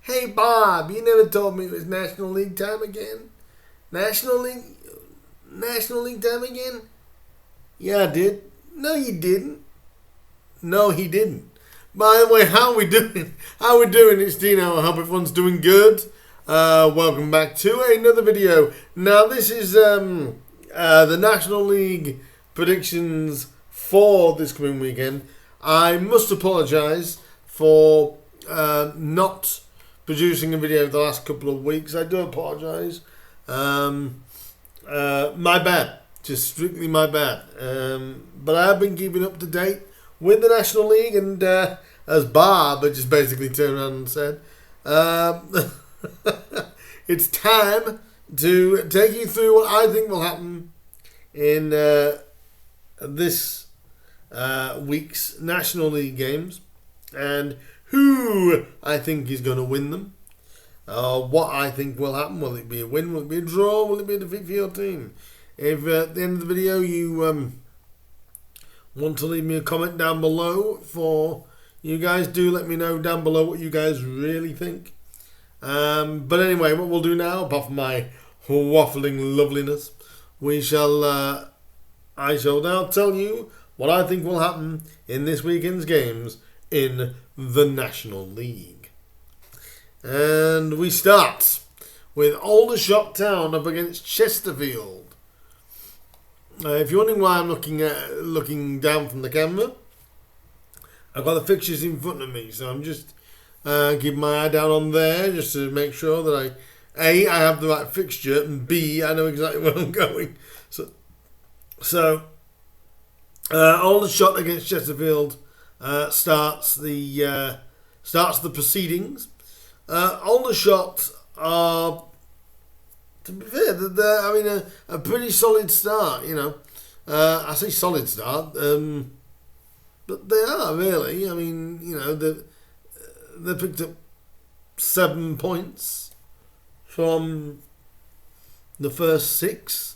Hey Bob, you never told me it was National League time again. National League time again? Yeah, I did. No, you didn't. No, he didn't. By the way, how are we doing? How are we doing? It's Dino. I hope everyone's doing good. Welcome back to another video. Now, this is the National League predictions for this coming weekend. I must apologise for not producing a video the last couple of weeks. I do apologise. My bad. Just strictly my bad. But I have been keeping up to date with the National League, and as Bob had just basically turned around and said, it's time to take you through what I think will happen in this week's National League games, and who I think is going to win them. What I think will happen. Will it be a win? Will it be a draw? Will it be a defeat for your team? If at the end of the video you want to leave me a comment down below for you guys, do let me know down below what you guys really think. But anyway, what we'll do now, apart from my waffling loveliness, I shall now tell you what I think will happen in this weekend's games in the National League. And we start with Aldershot Town up against Chesterfield. If you're wondering why I'm looking down from the camera, I've got the fixtures in front of me, so I'm just keeping my eye down on there just to make sure that I have the right fixture, and B, I know exactly where I'm going. So Aldershot against Chesterfield starts the proceedings. Aldershot are, to be fair, they're a pretty solid start. I say solid start, but they are really. They picked up 7 points from the first 6.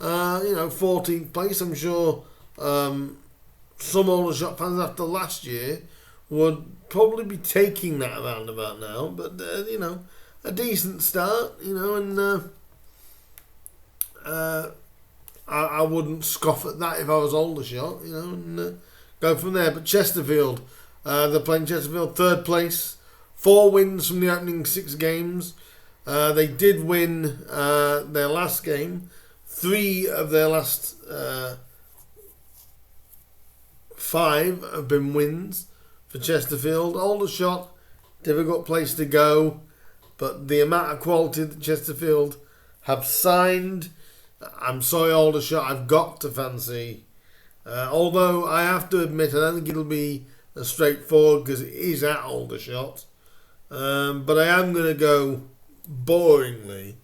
14th place. I'm sure some Aldershot fans after last year would probably be taking that around about now. But a decent start. And I wouldn't scoff at that if I was Aldershot. And go from there. But Chesterfield, they're playing Chesterfield 3rd place, 4 wins from the opening 6 games. They did win their last game. 3 of their last 5 have been wins for Chesterfield. Aldershot, difficult place to go, but the amount of quality that Chesterfield have signed, I'm sorry Aldershot, I've got to fancy. Although I have to admit, I don't think it'll be as straightforward because it is at Aldershot. But I am going to go boringly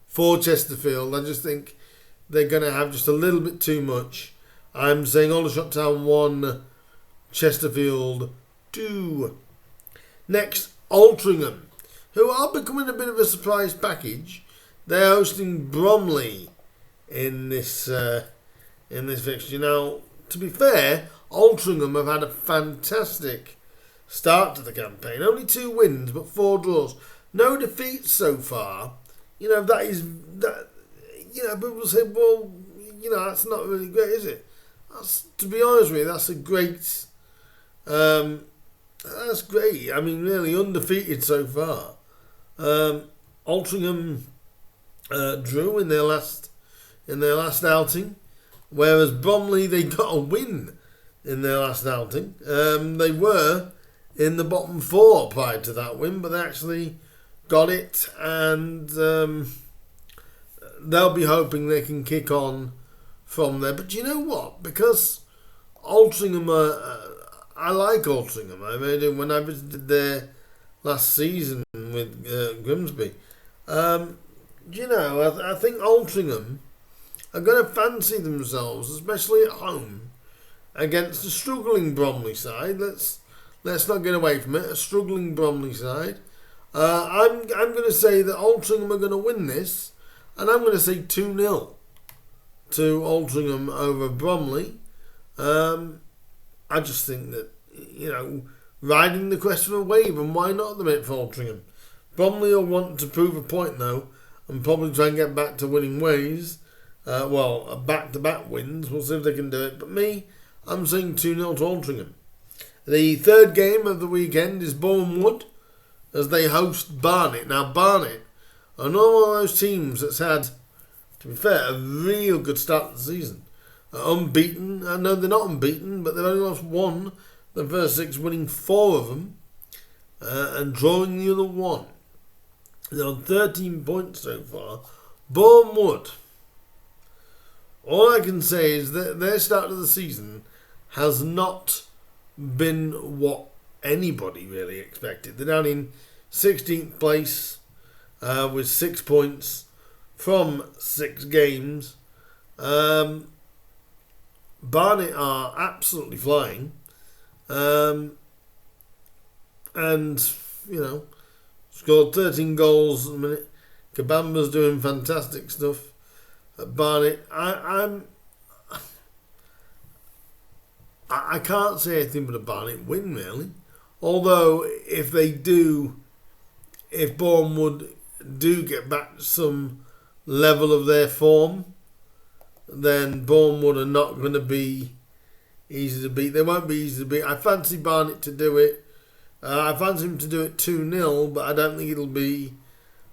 for Chesterfield. I just think they're going to have just a little bit too much. I'm saying Aldershot Town 1, Chesterfield 2. Next, Altrincham, who are becoming a bit of a surprise package. They're hosting Bromley in this fixture. Now, to be fair, Altrincham have had a fantastic start to the campaign. Only 2 wins, but 4 draws. No defeats so far. People say, well, that's not really great, is it? To be honest with you, that's a great. That's great. Really undefeated so far. Altrincham drew in their last outing, whereas Bromley, they got a win in their last outing. They were in the bottom 4 prior to that win, but they actually got it, and they'll be hoping they can kick on from there. But you know what? Because Altrincham, I like Altrincham. I mean, when I visited there last season with Grimsby, I think Altrincham are going to fancy themselves, especially at home, against a struggling Bromley side. Let's not get away from it. A struggling Bromley side. I'm going to say that Altrincham are going to win this, and I'm going to say 2-0 to Altrincham over Bromley. I just think that riding the crest of a wave, and why not the minute for Altrincham? Bromley will want to prove a point though, and probably try and get back to winning ways. Back-to-back wins. We'll see if they can do it. But I'm saying 2-0 to Altrincham. The third game of the weekend is Bournemouth as they host Barnet. Now, Barnet are not one of those teams that's had, to be fair, a real good start to the season. Unbeaten. No, they're not unbeaten, but they've only lost one. The first 6, winning 4 of them and drawing the other 1. They're on 13 points so far. Bournemouth. All I can say is that their start of the season has not been what anybody really expected. They're down in 16th place with 6 points from 6 games. Barnet are absolutely flying. And, scored 13 goals a minute. Kabamba's doing fantastic stuff at Barnet. I can't say anything but a Barnet win, really. Although, if Bournemouth do get back to some level of their form, then Bournemouth are not going to be easy to beat. They won't be easy to beat. I fancy Barnet to do it. I fancy him to do it 2-0, but I don't think it'll be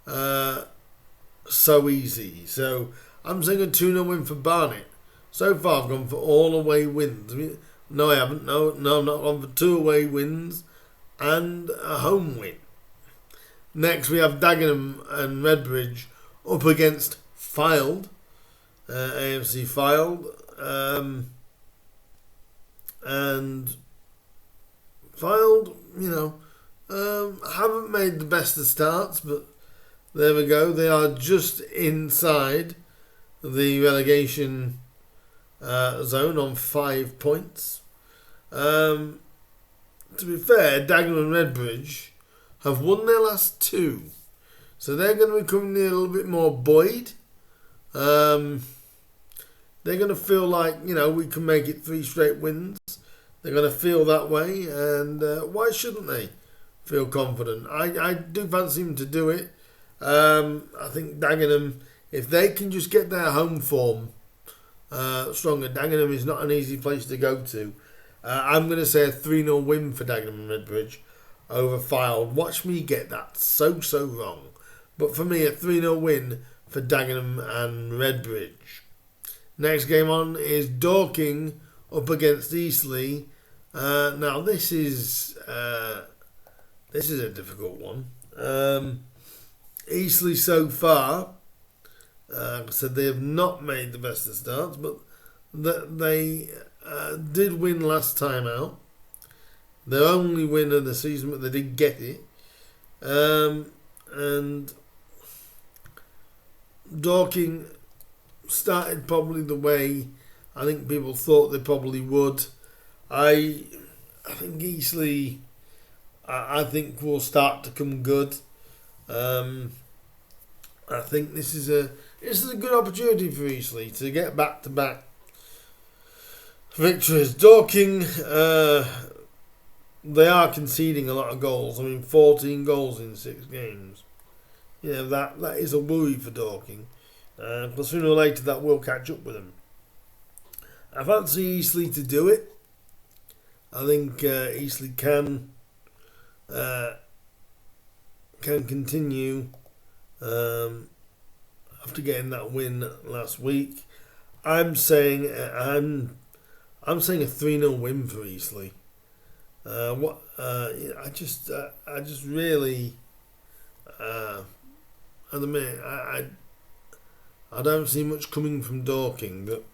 so easy. So I'm saying a 2-0 win for Barnet. So far I've gone for all away wins. No, I haven't. No, I'm not gone for 2 away wins and a home win. Next we have Dagenham and Redbridge up against Fylde. AFC Fylde. And Fylde, haven't made the best of starts, but there we go. They are just inside the relegation zone on 5 points. To be fair, Dagenham and Redbridge have won their last 2. So they're going to be coming in a little bit more buoyed. They're going to feel like, we can make it 3 straight wins. They're going to feel that way, and why shouldn't they feel confident? I do fancy them to do it. I think Dagenham, if they can just get their home form stronger, Dagenham is not an easy place to go to. I'm going to say a 3-0 win for Dagenham and Redbridge over Fylde. Watch me get that so wrong. But for me, a 3-0 win for Dagenham and Redbridge. Next game on is Dorking up against Eastleigh. Now this is a difficult one. Eastleigh so far, I said they have not made the best of starts, but they did win last time out. Their only win of the season, but they did get it. And Dorking started probably the way I think people thought they probably would. I think Eastleigh, I think will start to come good. I think this is a good opportunity for Eastleigh to get back-to-back victories. Dorking, they are conceding a lot of goals. 14 goals in 6 games. That is a worry for Dorking. But sooner or later that will catch up with them. I fancy Eastleigh to do it. I think Eastleigh can continue after getting that win last week. I'm saying a 3-0 win for Eastleigh. I just really at the minute I don't see much coming from Dorking, but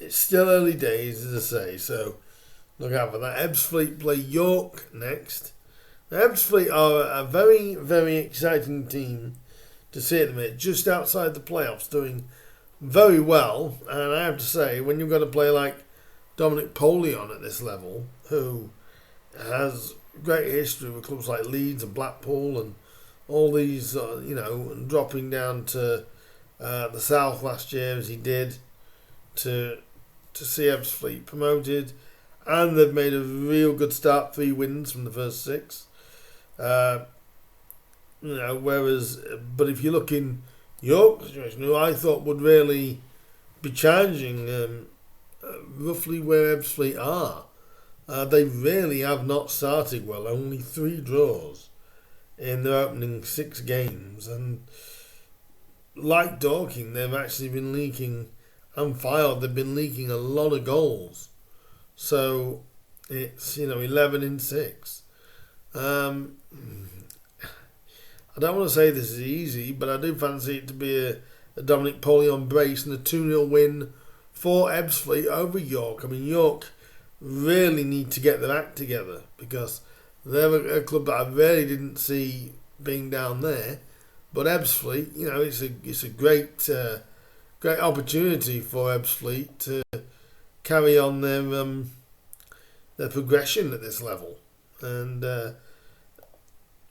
it's still early days, as I say, so look out for that. Ebbsfleet play York next. Now, Ebbsfleet are a very, very exciting team to see at the minute, just outside the playoffs, doing very well. And I have to say, when you've got a player like Dominic Poley on at this level, who has great history with clubs like Leeds and Blackpool and all these, dropping down to the South last year as he did, to see Ebbsfleet promoted, and they've made a real good start, 3 wins from the first 6. whereas, but if you look in York's situation, who I thought would really be challenging roughly where Ebbsfleet are, they really have not started well. Only 3 draws in their opening 6 games, and like Dorking, they've actually been leaking, and Fylde, they've been leaking a lot of goals. So it's 11 in 6. I don't want to say this is easy, but I do fancy it to be a Dominic Polion brace and a 2-0 win for Ebbsfleet over York. I mean, York really need to get their act together, because they're a club that I really didn't see being down there. But Ebbsfleet, it's a great opportunity for Ebbsfleet to carry on their progression at this level, and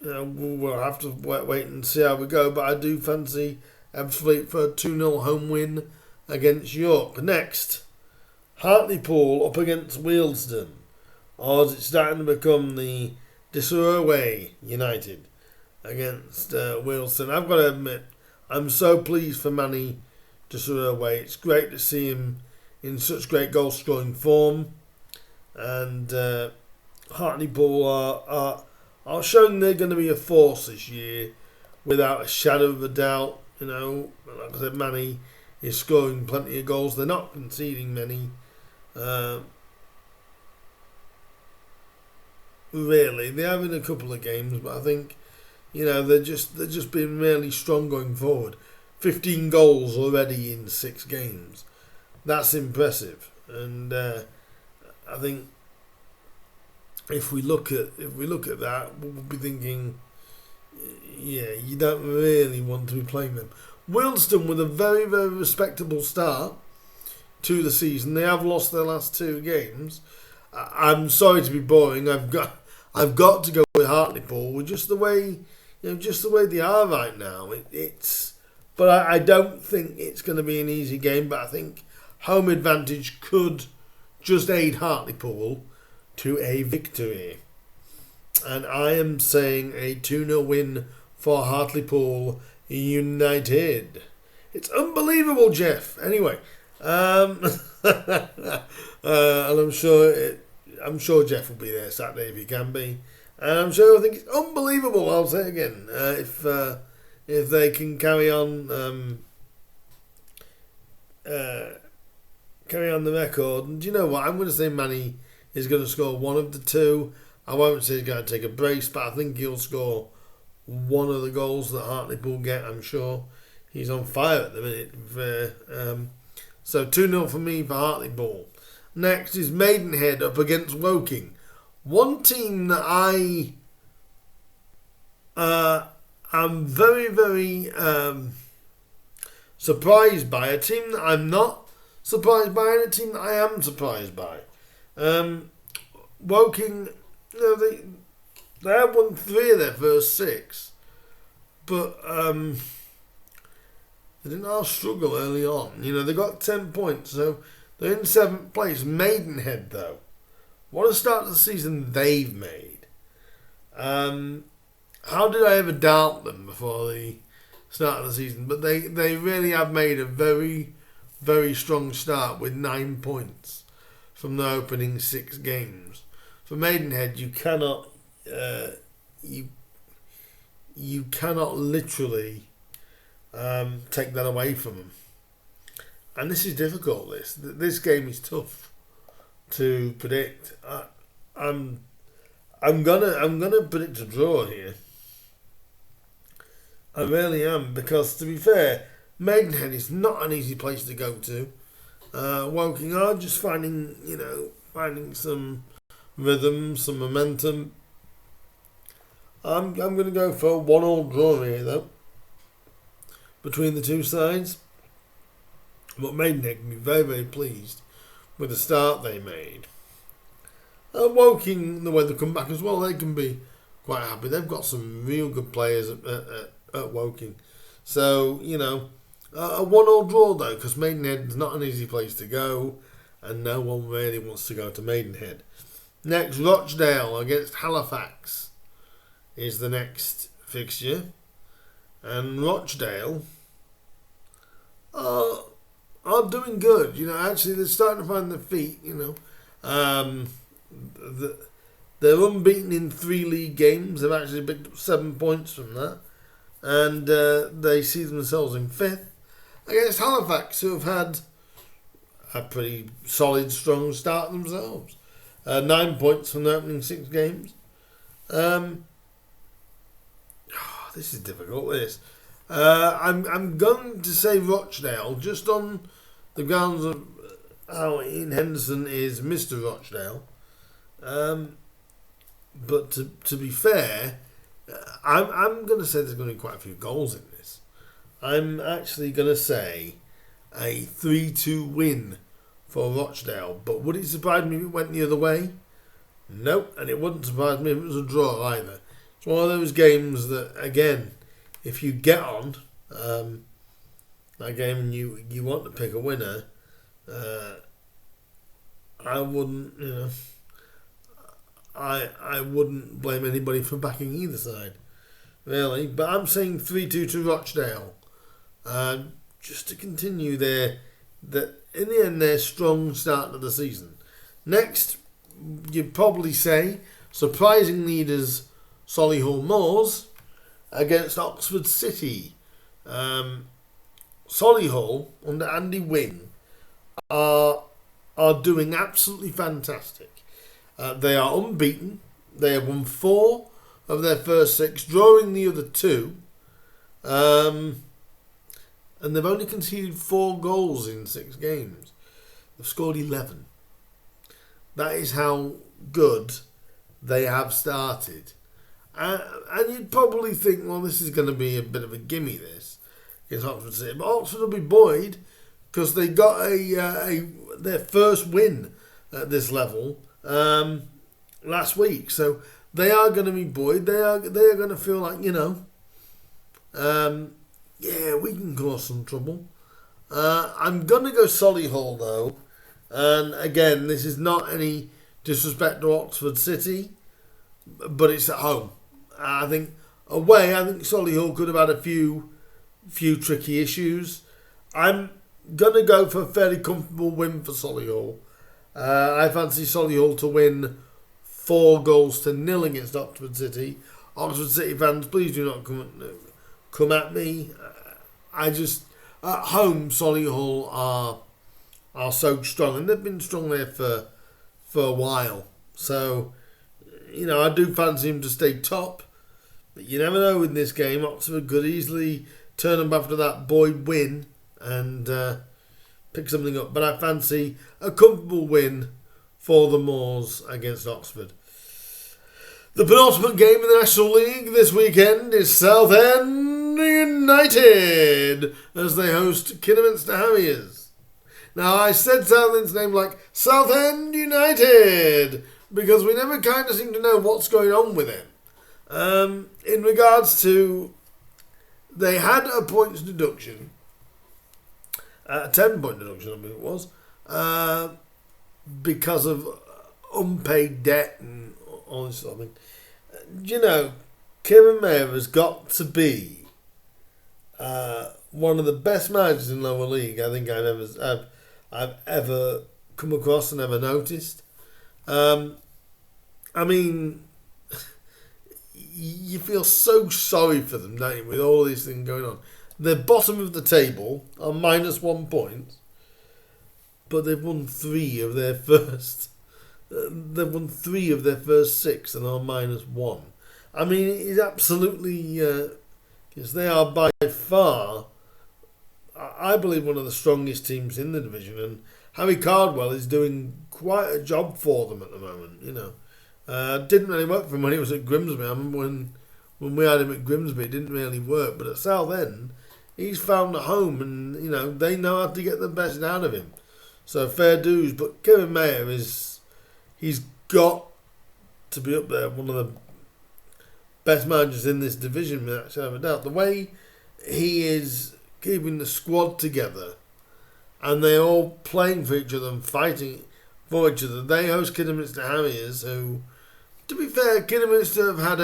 we'll have to wait and see how we go. But I do fancy Ebbsfleet for a 2-0 home win against York. Next, Hartlepool up against Wealdstone. Or is it starting to become the Disraeli United against Wealdstone? I've got to admit, I'm so pleased for Manny Disraeli. It's great to see him in such great goal-scoring form. And Hartlepool are showing they're going to be a force this year, without a shadow of a doubt. Like I said, Manny is scoring plenty of goals. They're not conceding many. Really, they have in a couple of games, but I think they're just been really strong going forward. 15 goals already in 6 games. That's impressive, and I think if we look at that, we'll be thinking, you don't really want to be playing them. Wealdstone with a very, very respectable start to the season. They have lost their last 2 games. I'm sorry to be boring. I've got to go with Hartlepool, with just the way they are right now. But I don't think it's going to be an easy game. But I think home advantage could just aid Hartlepool to a victory, and I am saying a 2-0 win for Hartlepool United. It's unbelievable, Jeff. Anyway, and I'm sure Jeff will be there Saturday if he can be, and I'm sure I think it's unbelievable. I'll say it again, if they can carry on the record. And do you know what? I'm going to say Manny is going to score one of the 2. I won't say he's going to take a brace, but I think he'll score one of the goals that Hartlepool get. I'm sure he's on fire at the minute. So 2-0 for me for Hartlepool. Next is Maidenhead up against Woking. One team that I am very, very surprised by. A team that I'm not surprised by, and a team that I am surprised by. Woking, they have won 3 of their first 6, but they didn't all struggle early on. They got 10 points, so they're in 7th place. Maidenhead, though, what a start to the season they've made. How did I ever doubt them before the start of the season? But they really have made a very, very strong start with 9 points from the opening 6 games. For Maidenhead, you cannot you cannot literally take that away from them. And this is difficult. This game is tough to predict. I'm gonna predict a draw here. I really am, because to be fair, Maidenhead is not an easy place to go to. Woking are just finding some rhythm, some momentum. I'm going to go for a 1-1 draw here, though, between the 2 sides. But Maidenhead can be very, very pleased with the start they made. Woking, the way they come back as well, they can be quite happy. They've got some real good players at Woking. So, a 1-1 draw, though, because Maidenhead is not an easy place to go, and no one really wants to go to Maidenhead. Next, Rochdale against Halifax is the next fixture. and Rochdale are doing good. Actually, they're starting to find their feet. They're unbeaten in 3 league games. They've actually picked up 7 points from that, and they see themselves in 5th against Halifax, who have had a pretty solid, strong start themselves. 9 points from the opening 6 games. This is difficult. This. I'm going to say Rochdale, just on the grounds of how Ian Henderson is Mr. Rochdale. But to be fair, I'm going to say there's going to be quite a few goals in this. I'm actually going to say a 3-2 win for Rochdale. But would it surprise me if it went the other way? Nope, and it wouldn't surprise me if it was a draw either. It's one of those games that, again, if you get on that game and you want to pick a winner, I wouldn't, I wouldn't blame anybody for backing either side, really. But I'm saying 3-2 to Rochdale, just to continue in the end, their strong start of the season. Next, you'd probably say surprising leaders Solihull Moors against Oxford City. Solihull under Andy Wing are doing absolutely fantastic. They are unbeaten. They have won 4 of their first 6, drawing the other 2. And they've only conceded 4 goals in 6 games. They've scored 11. That is how good they have started. And you'd probably think, well, this is going to be a bit of a gimme, this, against Oxford City. But Oxford will be buoyed because they got their first win at this level last week. So they are going to be buoyed. They are going to feel like, yeah, we can cause some trouble. I'm going to go Solihull, though. And again, this is not any disrespect to Oxford City, but it's at home. I think away, Solihull could have had a few tricky issues. I'm going to go for a fairly comfortable win for Solihull. I fancy Solihull to win 4-0 against Oxford City. Oxford City fans, please do not come at me. At home, Solihull are so strong, and they've been strong there for a while. So, I do fancy him to stay top. But you never know in this game. Oxford could easily turn them after that Boyd win and pick something up. But I fancy a comfortable win for the Moors against Oxford. The penultimate game in the National League this weekend is Southend United as they host Kidderminster Harriers. Now, I said Southend's name like Southend United because we never kind of seem to know what's going on with it. In regards to, they had a points deduction, a 10-point deduction, I believe it was, because of unpaid debt and all this sort of thing. Kieran Mayer has got to be one of the best managers in lower league I think I've ever come across and ever noticed. You feel so sorry for them, don't you, with all these things going on. They're bottom of the table on -1 point, but they've won 3 of their first. They've won 3 of their first 6 and are -1. It is absolutely because they are by far, I believe, one of the strongest teams in the division, and Harry Cardwell is doing quite a job for them at the moment. Didn't really work for him when he was at Grimsby. I remember when we had him at Grimsby, it didn't really work. But at Southend, he's found a home, and they know how to get the best out of him. So fair dues. But Kevin Mayer he's got to be up there, one of the best managers in this division, without a doubt. The way he is keeping the squad together, and they're all playing for each other and fighting for each other. They host Kidderminster Harriers, who, to be fair, Kidderminster have had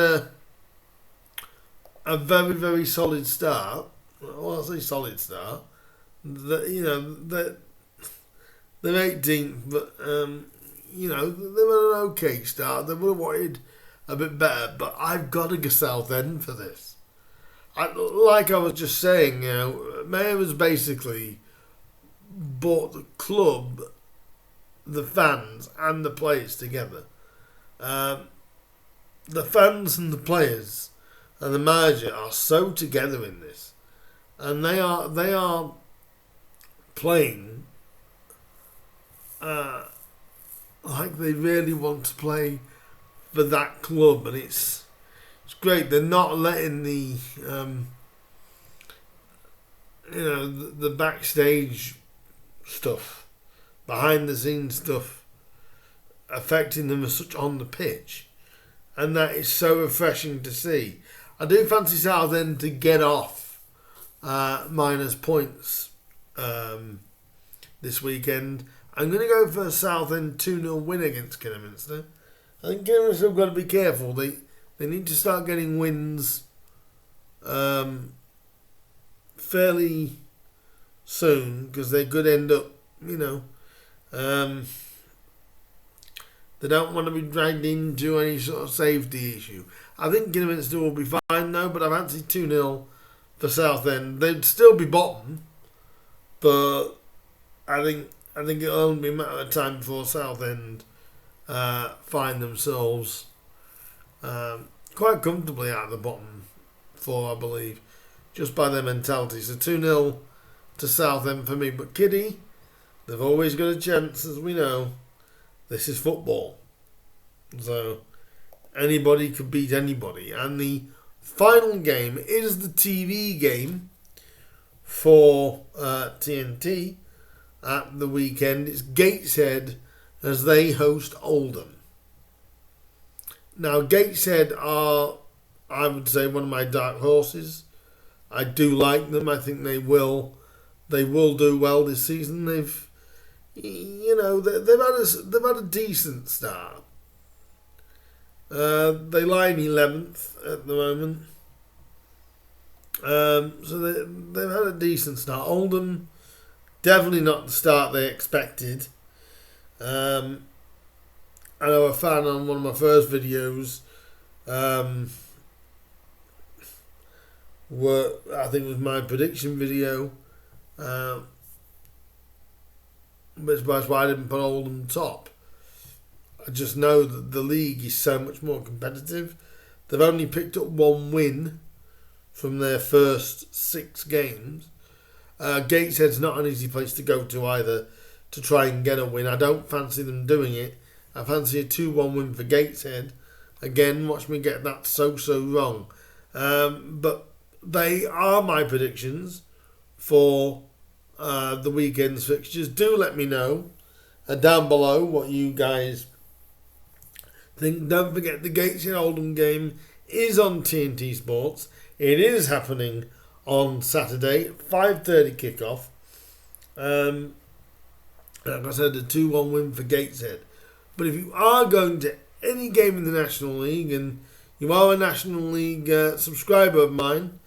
a very, very solid start. Well, I say solid start. They're 18th, but they were an okay start. They would have wanted a bit better, but I've got to go Southend for this. Like I was just saying, Mayor has basically brought the club, the fans, and the players together. The fans and the players and the manager are so together in this, and they are playing like they really want to play for that club, and it's great. They're not letting the the backstage stuff, behind the scenes stuff, affecting them as such on the pitch, and that is so refreshing to see. I do fancy Southend to get off minus points this weekend. I'm going to go for a Southend 2-0 win against Kidderminster. I think Kidderminster have got to be careful. They need to start getting wins fairly soon, because they could end up, they don't want to be dragged into any sort of safety issue. I think Kidderminster will be fine though, but I fancy 2-0 for Southend. They'd still be bottom, but I think it'll only be a matter of time before Southend find themselves quite comfortably out of the bottom four, I believe, just by their mentality. So 2-0 to Southend for me. But Kiddy, they've always got a chance, as we know. This is football. So anybody could beat anybody. And the final game is the TV game for TNT at the weekend. It's Gateshead as they host Oldham. Now, Gateshead are, I would say, one of my dark horses. I do like them. I think they will do well this season. They've had a decent start. They lie in 11th at the moment. So they've had a decent start. Oldham, definitely not the start they expected. I know a fan on one of my first videos, I think it was my prediction video, which was why I didn't put Oldham top. I just know that the league is so much more competitive. They've only picked up one win from their first 6 games. Gateshead's not an easy place to go to either to try and get a win. I don't fancy them doing it. I fancy a 2-1 win for Gateshead. Again, watch me get that so wrong. But they are my predictions for the weekend's fixtures. Do let me know down below what you guys think. Don't forget the Gateshead Oldham game is on TNT Sports. It is happening on Saturday, 5:30 kickoff. Like I said, a 2-1 win for Gateshead. But if you are going to any game in the National League and you are a National League subscriber of mine,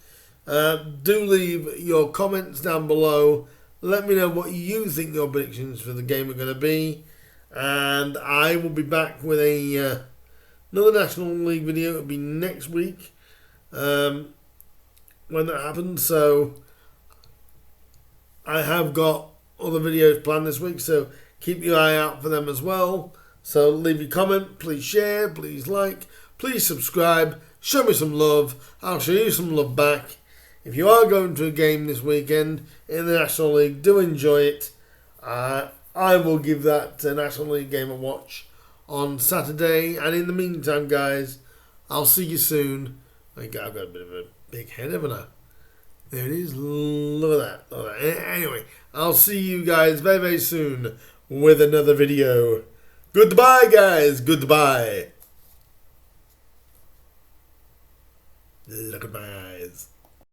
do leave your comments down below. Let me know what you think your predictions for the game are going to be. And I will be back with another National League video. It'll be next week when that happens. So I have got other videos planned this week, so keep your eye out for them as well. So leave your comment, please share, please like, please subscribe, show me some love, I'll show you some love back. If you are going to a game this weekend in the National League, do enjoy it. I will give that National League game a watch on Saturday, and in the meantime, guys, I'll see you soon. I've got a bit of a big head, haven't I? There it is. Look at that. Anyway, I'll see you guys very, very soon with another video. Goodbye, guys. Goodbye. Look at my eyes.